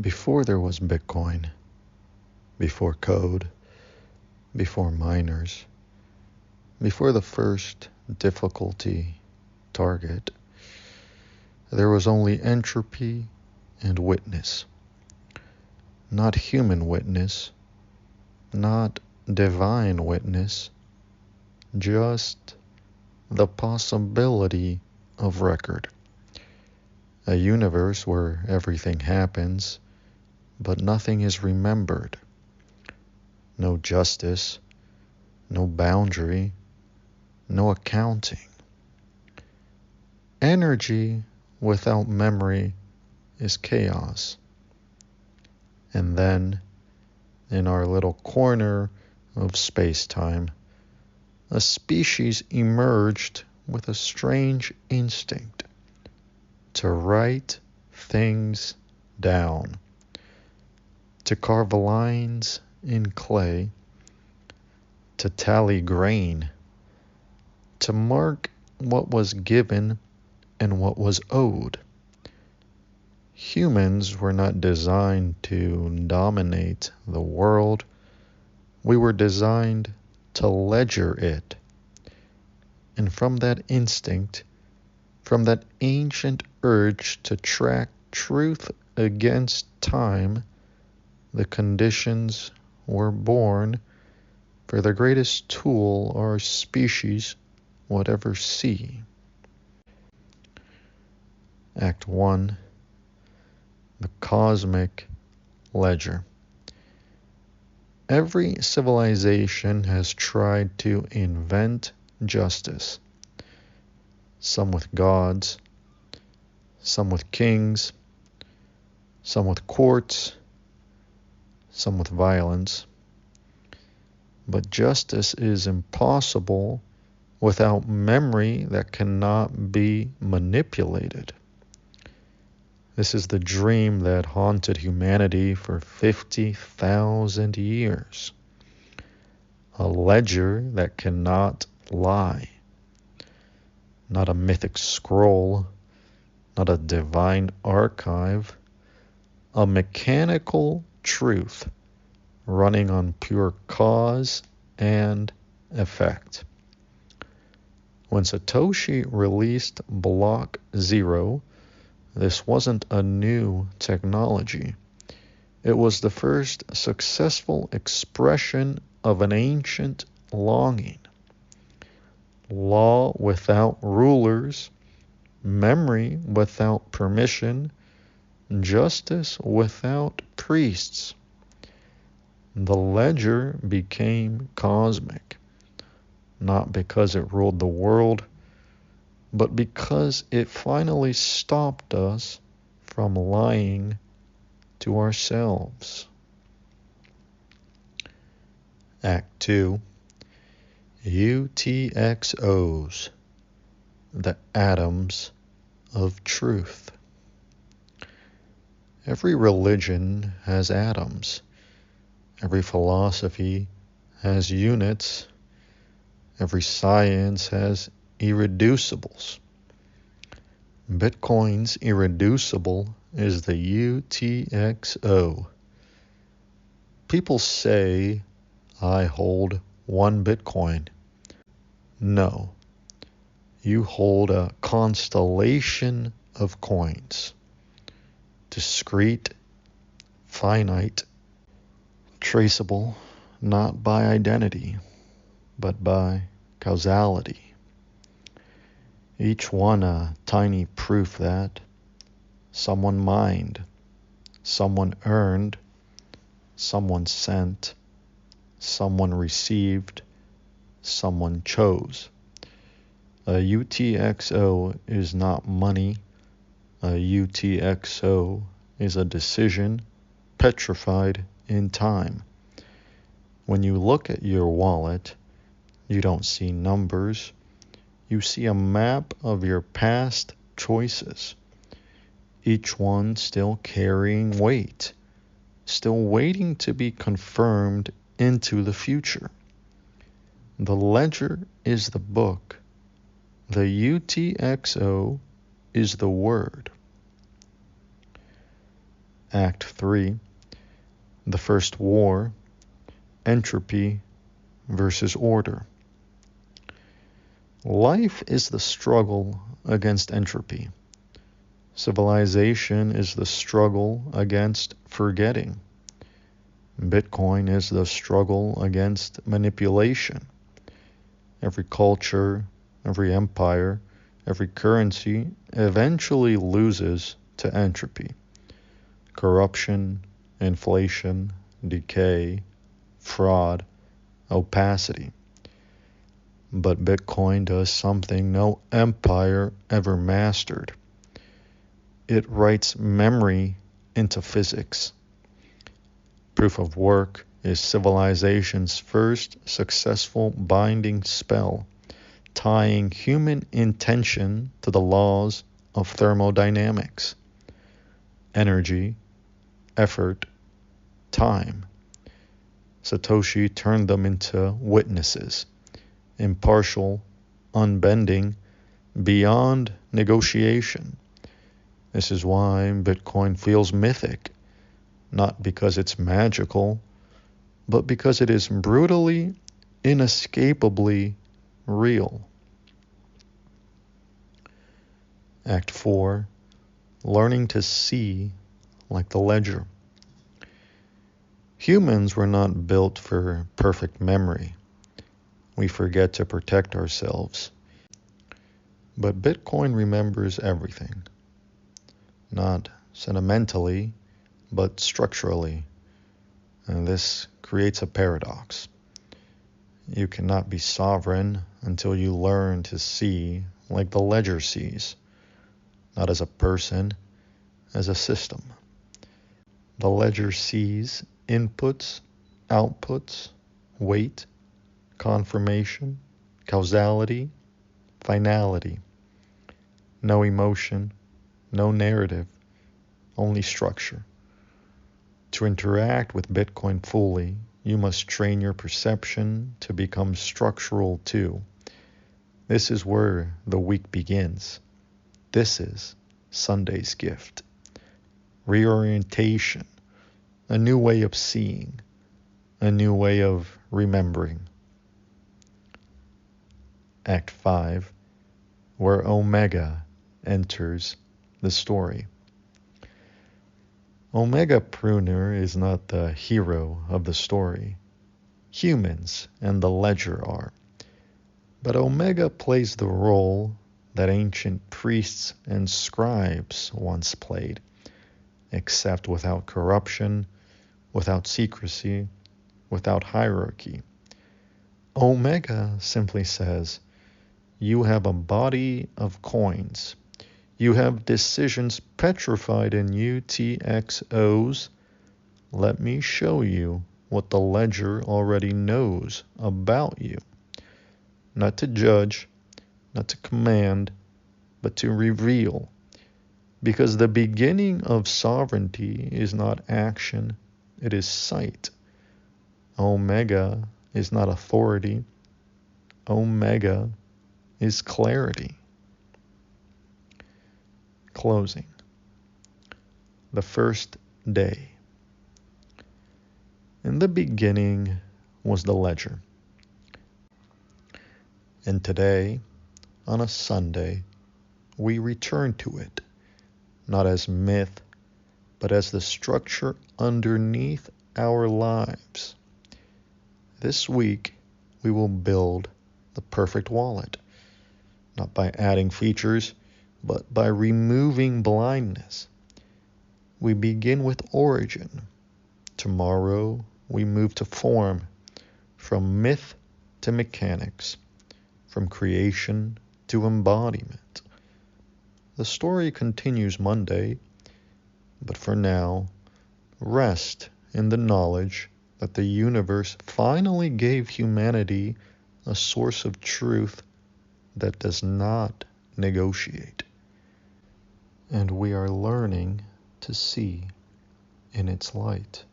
Before there was Bitcoin, before code, before miners, before the first difficulty target, there was only entropy and witness. Not human witness, not divine witness, just the possibility of record. A universe where everything happens, but nothing is remembered. No justice, no boundary, no accounting. Energy without memory is chaos. And then, in our little corner of space-time, a species emerged with a strange instinct to write things down, to carve lines in clay, to tally grain, to mark what was given and what was owed. Humans were not designed to dominate the world. We were designed to ledger it. And from that instinct, from that ancient urge to track truth against time, the conditions were born for the greatest tool our species would ever see. Act 1. The Cosmic Ledger. Every civilization has tried to invent justice. Some with gods, some with kings, some with courts, some with violence. But justice is impossible without memory that cannot be manipulated. This is the dream that haunted humanity for 50,000 years. A ledger that cannot lie. Not a mythic scroll, not a divine archive, a mechanical truth running on pure cause and effect. When Satoshi released Block Zero, this wasn't a new technology. It was the first successful expression of an ancient longing. Law without rulers, memory without permission, justice without priests. The ledger became cosmic, not because it ruled the world, but because it finally stopped us from lying to ourselves. Act 2. UTXOs, the atoms of truth. Every religion has atoms. Every philosophy has units. Every science has irreducibles. Bitcoin's irreducible is the UTXO. People say, I hold 1 Bitcoin. No, you hold a constellation of coins. Discrete, finite, traceable, not by identity, but by causality. Each one a tiny proof that someone mined, someone earned, someone sent, someone received, someone chose. A UTXO is not money. A UTXO is a decision petrified in time. When you look at your wallet, you don't see numbers. You see a map of your past choices. Each one still carrying weight, still waiting to be confirmed into the future. The ledger is the book. The UTXO is the word. Act 3, the first war, entropy versus order. Life is the struggle against entropy. Civilization is the struggle against forgetting. Bitcoin is the struggle against manipulation. Every culture, every empire, every currency eventually loses to entropy. Corruption, inflation, decay, fraud, opacity. But Bitcoin does something no empire ever mastered. It writes memory into physics. Proof of work is civilization's first successful binding spell, tying human intention to the laws of thermodynamics. Energy, effort, time. Satoshi turned them into witnesses, impartial, unbending, beyond negotiation. This is why Bitcoin feels mythic, not because it's magical, but because it is brutally, inescapably real. Act 4, learning to see like the ledger. Humans were not built for perfect memory. We forget to protect ourselves. But Bitcoin remembers everything. Not sentimentally, but structurally. And this creates a paradox. You cannot be sovereign until you learn to see like the ledger sees, not as a person, as a system. The ledger sees inputs, outputs, weight, confirmation, causality, finality. No emotion, no narrative, only structure. To interact with Bitcoin fully, you must train your perception to become structural too. This is where the week begins. This is Sunday's gift. Reorientation, a new way of seeing, a new way of remembering. Act 5, where Omega enters the story. Omega Pruner is not the hero of the story. Humans and the ledger are. But Omega plays the role that ancient priests and scribes once played, except without corruption, without secrecy, without hierarchy. Omega simply says, you have a body of coins. You have decisions petrified in UTXOs. Let me show you what the ledger already knows about you. Not to judge, not to command, but to reveal. Because the beginning of sovereignty is not action, it is sight. Omega is not authority. Omega is clarity. Closing. The first day. In the beginning was the ledger. And today, on a Sunday, we return to it, not as myth, but as the structure underneath our lives. This week, we will build the perfect wallet, not by adding features, but by removing blindness. We begin with origin. Tomorrow, we move to form, from myth to mechanics, from creation to embodiment. The story continues Monday, but for now, rest in the knowledge that the universe finally gave humanity a source of truth that does not negotiate. And we are learning to see in its light.